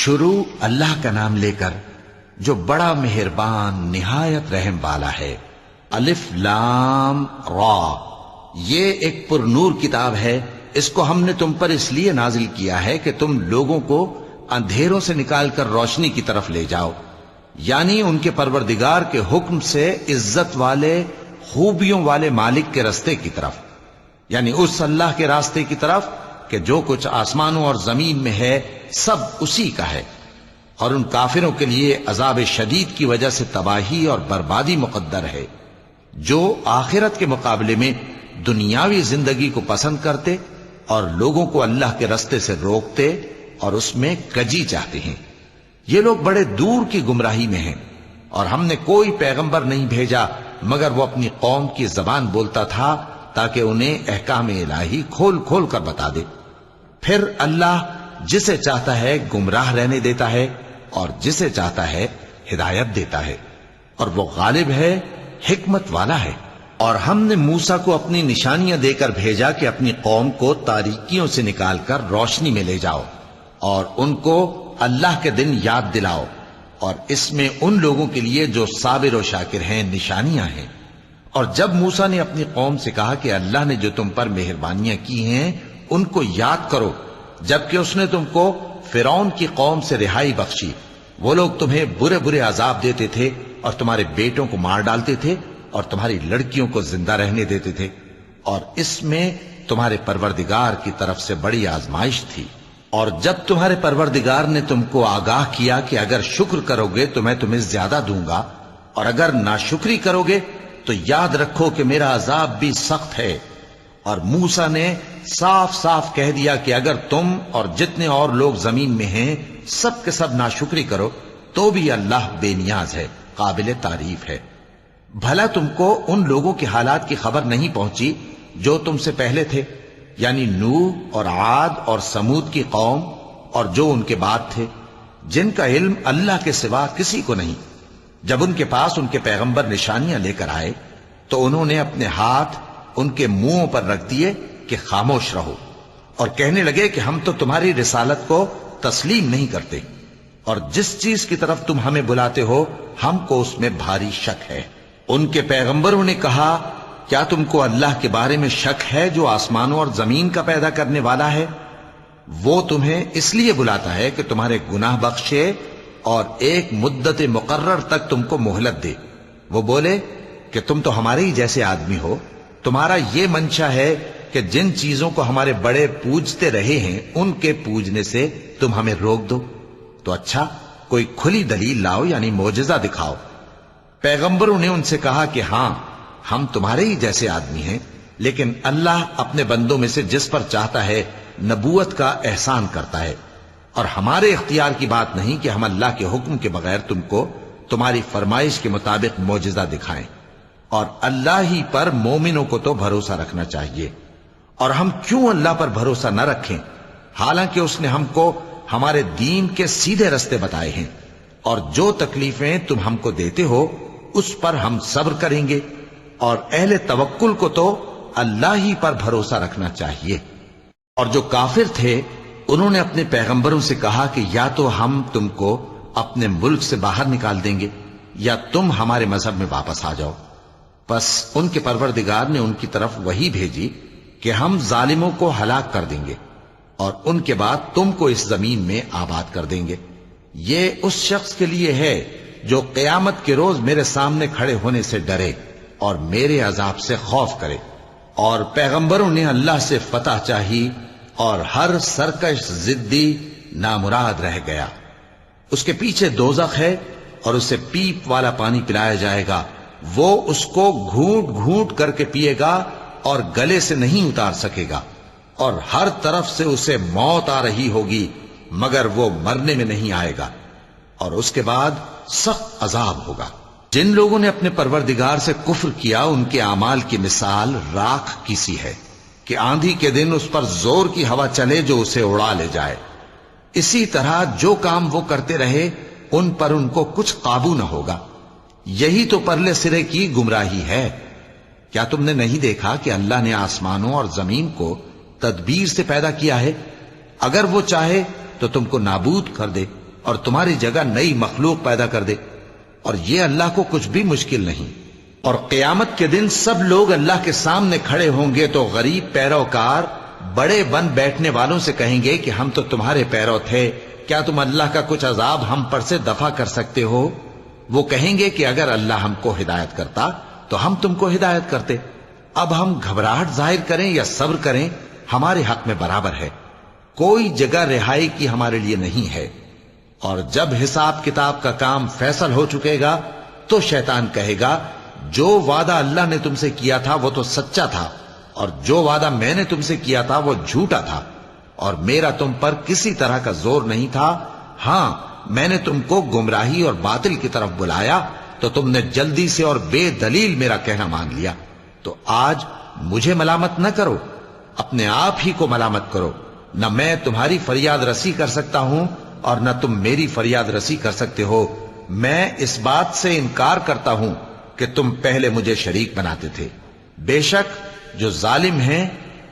شروع اللہ کا نام لے کر جو بڑا مہربان نہایت رحم والا ہے۔ الف لام را، یہ ایک پر نور کتاب ہے، اس کو ہم نے تم پر اس لیے نازل کیا ہے کہ تم لوگوں کو اندھیروں سے نکال کر روشنی کی طرف لے جاؤ، یعنی ان کے پروردگار کے حکم سے عزت والے خوبیوں والے مالک کے راستے کی طرف، یعنی اس اللہ کے راستے کی طرف کہ جو کچھ آسمانوں اور زمین میں ہے سب اسی کا ہے۔ اور ان کافروں کے لیے عذاب شدید کی وجہ سے تباہی اور بربادی مقدر ہے، جو آخرت کے مقابلے میں دنیاوی زندگی کو پسند کرتے اور لوگوں کو اللہ کے راستے سے روکتے اور اس میں کجی چاہتے ہیں۔ یہ لوگ بڑے دور کی گمراہی میں ہیں، اور ہم نے کوئی پیغمبر نہیں بھیجا مگر وہ اپنی قوم کی زبان بولتا تھا تاکہ انہیں احکام الہی کھول کھول کر بتا دے۔ پھر اللہ جسے چاہتا ہے گمراہ رہنے دیتا ہے اور جسے چاہتا ہے ہدایت دیتا ہے، اور وہ غالب ہے، حکمت والا ہے۔ اور ہم نے موسیٰ کو اپنی نشانیاں دے کر بھیجا کہ اپنی قوم کو تاریکیوں سے نکال کر روشنی میں لے جاؤ اور ان کو اللہ کے دن یاد دلاؤ، اور اس میں ان لوگوں کے لیے جو صابر و شاکر ہیں نشانیاں ہیں۔ اور جب موسیٰ نے اپنی قوم سے کہا کہ اللہ نے جو تم پر مہربانیاں کی ہیں ان کو یاد کرو، جبکہ اس نے تم کو فرعون کی قوم سے رہائی بخشی، وہ لوگ تمہیں برے برے عذاب دیتے تھے اور تمہارے بیٹوں کو مار ڈالتے تھے اور تمہاری لڑکیوں کو زندہ رہنے دیتے تھے، اور اس میں تمہارے پروردگار کی طرف سے بڑی آزمائش تھی۔ اور جب تمہارے پروردگار نے تم کو آگاہ کیا کہ اگر شکر کرو گے تو میں تمہیں زیادہ دوں گا، اور اگر ناشکری کرو گے تو یاد رکھو کہ میرا عذاب بھی سخت ہے۔ اور موسیٰ نے صاف صاف کہہ دیا کہ اگر تم اور جتنے اور لوگ زمین میں ہیں سب کے سب ناشکری کرو تو بھی اللہ بے نیاز ہے، قابل تعریف ہے۔ بھلا تم کو ان لوگوں کے حالات کی خبر نہیں پہنچی جو تم سے پہلے تھے، یعنی نوح اور عاد اور سمود کی قوم اور جو ان کے بعد تھے، جن کا علم اللہ کے سوا کسی کو نہیں۔ جب ان کے پاس ان کے پیغمبر نشانیاں لے کر آئے تو انہوں نے اپنے ہاتھ ان کے منہوں پر رکھ دیے کہ خاموش رہو، اور کہنے لگے کہ ہم تو تمہاری رسالت کو تسلیم نہیں کرتے، اور جس چیز کی طرف تم ہمیں بلاتے ہو ہم کو اس میں بھاری شک ہے۔ ان کے پیغمبروں نے کہا کیا تم کو اللہ کے بارے میں شک ہے جو آسمانوں اور زمین کا پیدا کرنے والا ہے؟ وہ تمہیں اس لیے بلاتا ہے کہ تمہارے گناہ بخشے اور ایک مدت مقرر تک تم کو مہلت دے۔ وہ بولے کہ تم تو ہمارے ہی جیسے آدمی ہو، تمہارا یہ منشا ہے کہ جن چیزوں کو ہمارے بڑے پوجتے رہے ہیں ان کے پوجنے سے تم ہمیں روک دو، تو اچھا کوئی کھلی دلیل لاؤ، یعنی معجزہ دکھاؤ۔ پیغمبروں نے ان سے کہا کہ ہاں ہم تمہارے ہی جیسے آدمی ہیں، لیکن اللہ اپنے بندوں میں سے جس پر چاہتا ہے نبوت کا احسان کرتا ہے، اور ہمارے اختیار کی بات نہیں کہ ہم اللہ کے حکم کے بغیر تم کو تمہاری فرمائش کے مطابق معجزہ دکھائیں۔ اور اللہ ہی پر مومنوں کو تو بھروسہ رکھنا چاہیے، اور ہم کیوں اللہ پر بھروسہ نہ رکھیں حالانکہ اس نے ہم کو ہمارے دین کے سیدھے رستے بتائے ہیں، اور جو تکلیفیں تم ہم کو دیتے ہو اس پر ہم صبر کریں گے، اور اہل توکل کو تو اللہ ہی پر بھروسہ رکھنا چاہیے۔ اور جو کافر تھے انہوں نے اپنے پیغمبروں سے کہا کہ یا تو ہم تم کو اپنے ملک سے باہر نکال دیں گے یا تم ہمارے مذہب میں واپس آ جاؤ۔ پس ان کے پروردگار نے ان کی طرف وحی بھیجی کہ ہم ظالموں کو ہلاک کر دیں گے اور ان کے بعد تم کو اس زمین میں آباد کر دیں گے۔ یہ اس شخص کے لیے ہے جو قیامت کے روز میرے سامنے کھڑے ہونے سے ڈرے اور میرے عذاب سے خوف کرے۔ اور پیغمبروں نے اللہ سے فتح چاہی اور ہر سرکش ضدی نامراد رہ گیا۔ اس کے پیچھے دوزخ ہے اور اسے پیپ والا پانی پلایا جائے گا، وہ اس کو گھونٹ گھونٹ کر کے پیے گا اور گلے سے نہیں اتار سکے گا، اور ہر طرف سے اسے موت آ رہی ہوگی مگر وہ مرنے میں نہیں آئے گا، اور اس کے بعد سخت عذاب ہوگا۔ جن لوگوں نے اپنے پروردگار سے کفر کیا ان کے اعمال کی مثال راکھ کی سی ہے کہ آندھی کے دن اس پر زور کی ہوا چلے جو اسے اڑا لے جائے۔ اسی طرح جو کام وہ کرتے رہے ان پر ان کو کچھ قابو نہ ہوگا۔ یہی تو پرلے سرے کی گمراہی ہے۔ کیا تم نے نہیں دیکھا کہ اللہ نے آسمانوں اور زمین کو تدبیر سے پیدا کیا ہے؟ اگر وہ چاہے تو تم کو نابود کر دے اور تمہاری جگہ نئی مخلوق پیدا کر دے، اور یہ اللہ کو کچھ بھی مشکل نہیں۔ اور قیامت کے دن سب لوگ اللہ کے سامنے کھڑے ہوں گے تو غریب پیروکار بڑے بن بیٹھنے والوں سے کہیں گے کہ ہم تو تمہارے پیرو تھے، کیا تم اللہ کا کچھ عذاب ہم پر سے دفع کر سکتے ہو؟ وہ کہیں گے کہ اگر اللہ ہم کو ہدایت کرتا تو ہم تم کو ہدایت کرتے۔ اب ہم گھبراہٹ ظاہر کریں یا صبر کریں، ہمارے حق میں برابر ہے، کوئی جگہ رہائی کی ہمارے لیے نہیں ہے۔ اور جب حساب کتاب کا کام فیصل ہو چکے گا تو شیطان کہے گا جو وعدہ اللہ نے تم سے کیا تھا وہ تو سچا تھا، اور جو وعدہ میں نے تم سے کیا تھا وہ جھوٹا تھا، اور میرا تم پر کسی طرح کا زور نہیں تھا۔ ہاں، میں نے تم کو گمراہی اور باطل کی طرف بلایا تو تم نے جلدی سے اور بے دلیل میرا کہنا مان لیا۔ تو آج مجھے ملامت نہ کرو، اپنے آپ ہی کو ملامت کرو۔ نہ میں تمہاری فریاد رسی کر سکتا ہوں اور نہ تم میری فریاد رسی کر سکتے ہو۔ میں اس بات سے انکار کرتا ہوں کہ تم پہلے مجھے شریک بناتے تھے۔ بے شک جو ظالم ہیں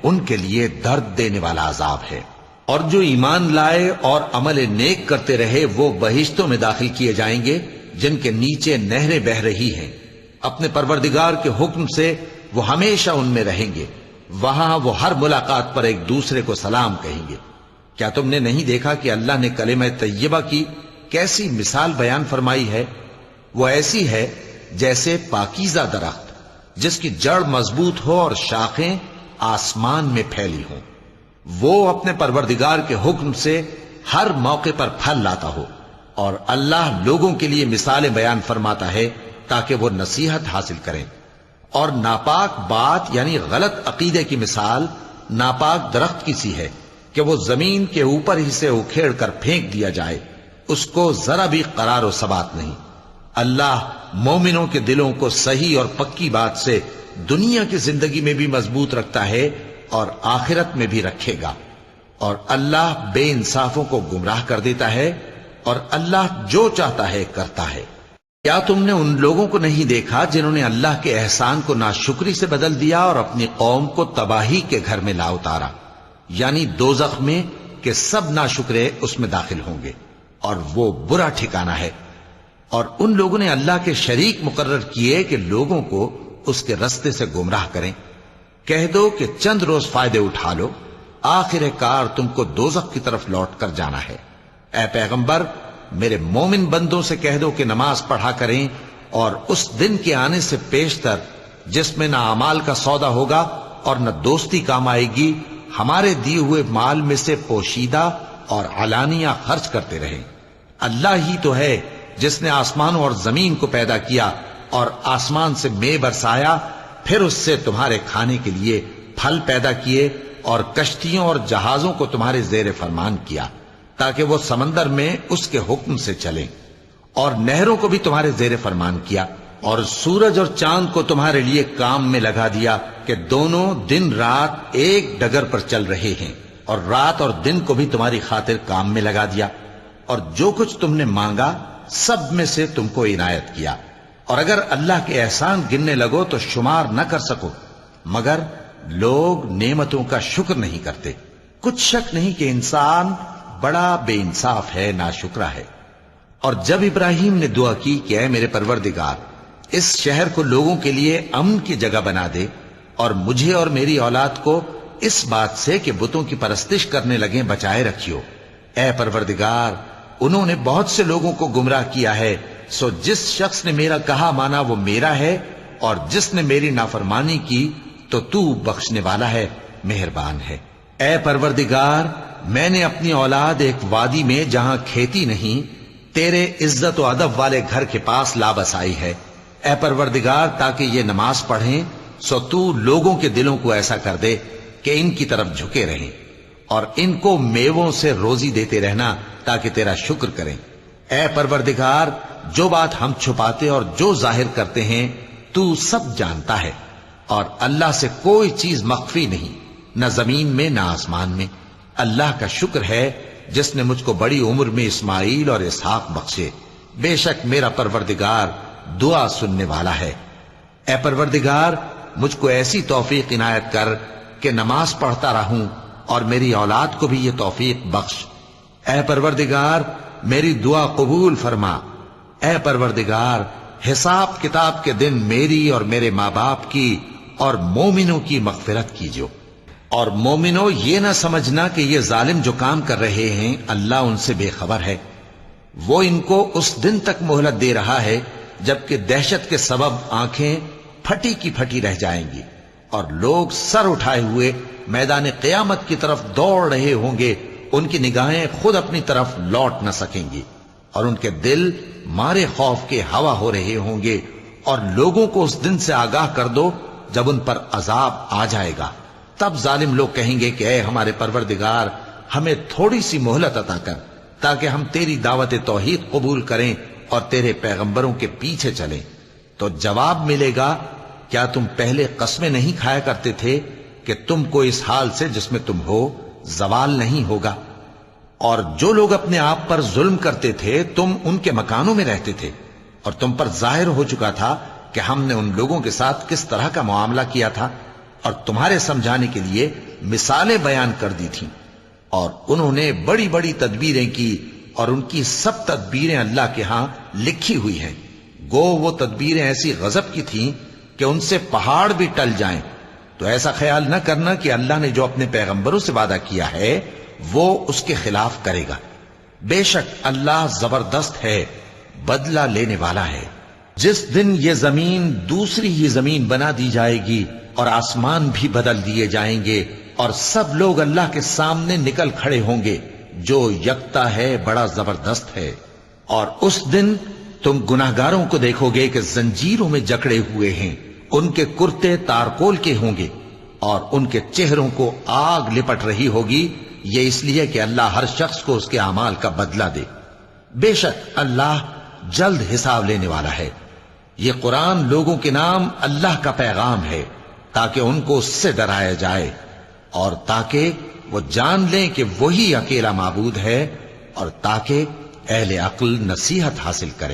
ان کے لیے درد دینے والا عذاب ہے۔ اور جو ایمان لائے اور عمل نیک کرتے رہے وہ بہشتوں میں داخل کیے جائیں گے جن کے نیچے نہریں بہہ رہی ہیں۔ اپنے پروردگار کے حکم سے وہ ہمیشہ ان میں رہیں گے، وہاں وہ ہر ملاقات پر ایک دوسرے کو سلام کہیں گے۔ کیا تم نے نہیں دیکھا کہ اللہ نے کلمہ طیبہ کی کیسی مثال بیان فرمائی ہے؟ وہ ایسی ہے جیسے پاکیزہ درخت جس کی جڑ مضبوط ہو اور شاخیں آسمان میں پھیلی ہوں۔ وہ اپنے پروردگار کے حکم سے ہر موقع پر پھل لاتا ہو، اور اللہ لوگوں کے لیے مثالیں بیان فرماتا ہے تاکہ وہ نصیحت حاصل کریں۔ اور ناپاک بات یعنی غلط عقیدے کی مثال ناپاک درخت کی سی ہے کہ وہ زمین کے اوپر ہی سے اکھیڑ کر پھینک دیا جائے، اس کو ذرا بھی قرار و ثبات نہیں۔ اللہ مومنوں کے دلوں کو صحیح اور پکی بات سے دنیا کی زندگی میں بھی مضبوط رکھتا ہے اور آخرت میں بھی رکھے گا، اور اللہ بے انصافوں کو گمراہ کر دیتا ہے، اور اللہ جو چاہتا ہے کرتا ہے۔ کیا تم نے ان لوگوں کو نہیں دیکھا جنہوں نے اللہ کے احسان کو ناشکری سے بدل دیا اور اپنی قوم کو تباہی کے گھر میں لا اتارا، یعنی دوزخ میں کہ سب ناشکرے اس میں داخل ہوں گے، اور وہ برا ٹھکانہ ہے۔ اور ان لوگوں نے اللہ کے شریک مقرر کیے کہ لوگوں کو اس کے رستے سے گمراہ کریں۔ کہہ دو کہ چند روز فائدے اٹھا لو، آخر کار تم کو دوزخ کی طرف لوٹ کر جانا ہے۔ اے پیغمبر، میرے مومن بندوں سے کہہ دو کہ نماز پڑھا کریں، اور اس دن کے آنے سے پیشتر جس میں نہ اعمال کا سودا ہوگا اور نہ دوستی کام آئے گی، ہمارے دیے ہوئے مال میں سے پوشیدہ اور علانیہ خرچ کرتے رہیں۔ اللہ ہی تو ہے جس نے آسمانوں اور زمین کو پیدا کیا اور آسمان سے مے برسایا، پھر اس سے تمہارے کھانے کے لیے پھل پیدا کیے اور کشتیوں اور جہازوں کو تمہارے زیر فرمان کیا تاکہ وہ سمندر میں اس کے حکم سے چلیں، اور نہروں کو بھی تمہارے زیر فرمان کیا، اور سورج اور چاند کو تمہارے لیے کام میں لگا دیا کہ دونوں دن رات ایک ڈگر پر چل رہے ہیں، اور رات اور دن کو بھی تمہاری خاطر کام میں لگا دیا، اور جو کچھ تم نے مانگا سب میں سے تم کو عنایت کیا۔ اور اگر اللہ کے احسان گننے لگو تو شمار نہ کر سکو، مگر لوگ نعمتوں کا شکر نہیں کرتے۔ کچھ شک نہیں کہ انسان بڑا بے انصاف ہے، ناشکرا ہے۔ اور جب ابراہیم نے دعا کی کہ اے میرے پروردگار، اس شہر کو لوگوں کے لیے امن کی جگہ بنا دے، اور مجھے اور میری اولاد کو اس بات سے کہ بتوں کی پرستش کرنے لگیں بچائے رکھیو۔ اے پروردگار، انہوں نے بہت سے لوگوں کو گمراہ کیا ہے، سو جس شخص نے میرا کہا مانا وہ میرا ہے، اور جس نے میری نافرمانی کی تو بخشنے والا ہے، مہربان ہے۔ اے پروردگار، میں نے اپنی اولاد ایک وادی میں جہاں کھیتی نہیں، تیرے عزت و ادب والے گھر کے پاس لا بسائی ہے۔ اے پروردگار، تاکہ یہ نماز پڑھیں، سو تو لوگوں کے دلوں کو ایسا کر دے کہ ان کی طرف جھکے رہیں، اور ان کو میووں سے روزی دیتے رہنا تاکہ تیرا شکر کریں۔ اے پروردگار، جو بات ہم چھپاتے اور جو ظاہر کرتے ہیں تو سب جانتا ہے، اور اللہ سے کوئی چیز مخفی نہیں، نہ زمین میں نہ آسمان میں۔ اللہ کا شکر ہے جس نے مجھ کو بڑی عمر میں اسماعیل اور اسحاق بخشے، بے شک میرا پروردگار دعا سننے والا ہے۔ اے پروردگار، مجھ کو ایسی توفیق عنایت کر کہ نماز پڑھتا رہوں، اور میری اولاد کو بھی یہ توفیق بخش۔ اے پروردگار، میری دعا قبول فرما۔ اے پروردگار، حساب کتاب کے دن میری اور میرے ماں باپ کی اور مومنوں کی مغفرت کیجو۔ اور مومنوں، یہ نہ سمجھنا کہ یہ ظالم جو کام کر رہے ہیں اللہ ان سے بے خبر ہے۔ وہ ان کو اس دن تک مہلت دے رہا ہے جبکہ دہشت کے سبب آنکھیں پھٹی کی پھٹی رہ جائیں گی اور لوگ سر اٹھائے ہوئے میدان قیامت کی طرف دوڑ رہے ہوں گے۔ ان کی نگاہیں خود اپنی طرف لوٹ نہ سکیں گی اور ان کے دل مارے خوف کے ہوا ہو رہے ہوں گے۔ اور لوگوں کو اس دن سے آگاہ کر دو جب ان پر عذاب آ جائے گا۔ تب ظالم لوگ کہیں گے کہ اے ہمارے پروردگار، ہمیں تھوڑی سی مہلت عطا کر تاکہ ہم تیری دعوت توحید قبول کریں اور تیرے پیغمبروں کے پیچھے چلیں۔ تو جواب ملے گا، کیا تم پہلے قسمیں نہیں کھایا کرتے تھے کہ تم کو اس حال سے جس میں تم ہو زوال نہیں ہوگا؟ اور جو لوگ اپنے آپ پر ظلم کرتے تھے تم ان کے مکانوں میں رہتے تھے، اور تم پر ظاہر ہو چکا تھا کہ ہم نے ان لوگوں کے ساتھ کس طرح کا معاملہ کیا تھا، اور تمہارے سمجھانے کے لیے مثالیں بیان کر دی تھیں۔ اور انہوں نے بڑی بڑی تدبیریں کی، اور ان کی سب تدبیریں اللہ کے ہاں لکھی ہوئی ہیں۔ گو وہ تدبیریں ایسی غضب کی تھیں کہ ان سے پہاڑ بھی ٹل جائیں۔ تو ایسا خیال نہ کرنا کہ اللہ نے جو اپنے پیغمبروں سے وعدہ کیا ہے وہ اس کے خلاف کرے گا۔ بے شک اللہ زبردست ہے، بدلہ لینے والا ہے۔ جس دن یہ زمین دوسری ہی زمین بنا دی جائے گی اور آسمان بھی بدل دیے جائیں گے اور سب لوگ اللہ کے سامنے نکل کھڑے ہوں گے، جو یکتا ہے بڑا زبردست ہے۔ اور اس دن تم گناہگاروں کو دیکھو گے کہ زنجیروں میں جکڑے ہوئے ہیں، ان کے کرتے تارکول کے ہوں گے اور ان کے چہروں کو آگ لپٹ رہی ہوگی، یہ اس لیے کہ اللہ ہر شخص کو اس کے اعمال کا بدلہ دے۔ بے شک اللہ جلد حساب لینے والا ہے۔ یہ قرآن لوگوں کے نام اللہ کا پیغام ہے تاکہ ان کو اس سے ڈرایا جائے اور تاکہ وہ جان لیں کہ وہی اکیلا معبود ہے، اور تاکہ اہل عقل نصیحت حاصل کریں۔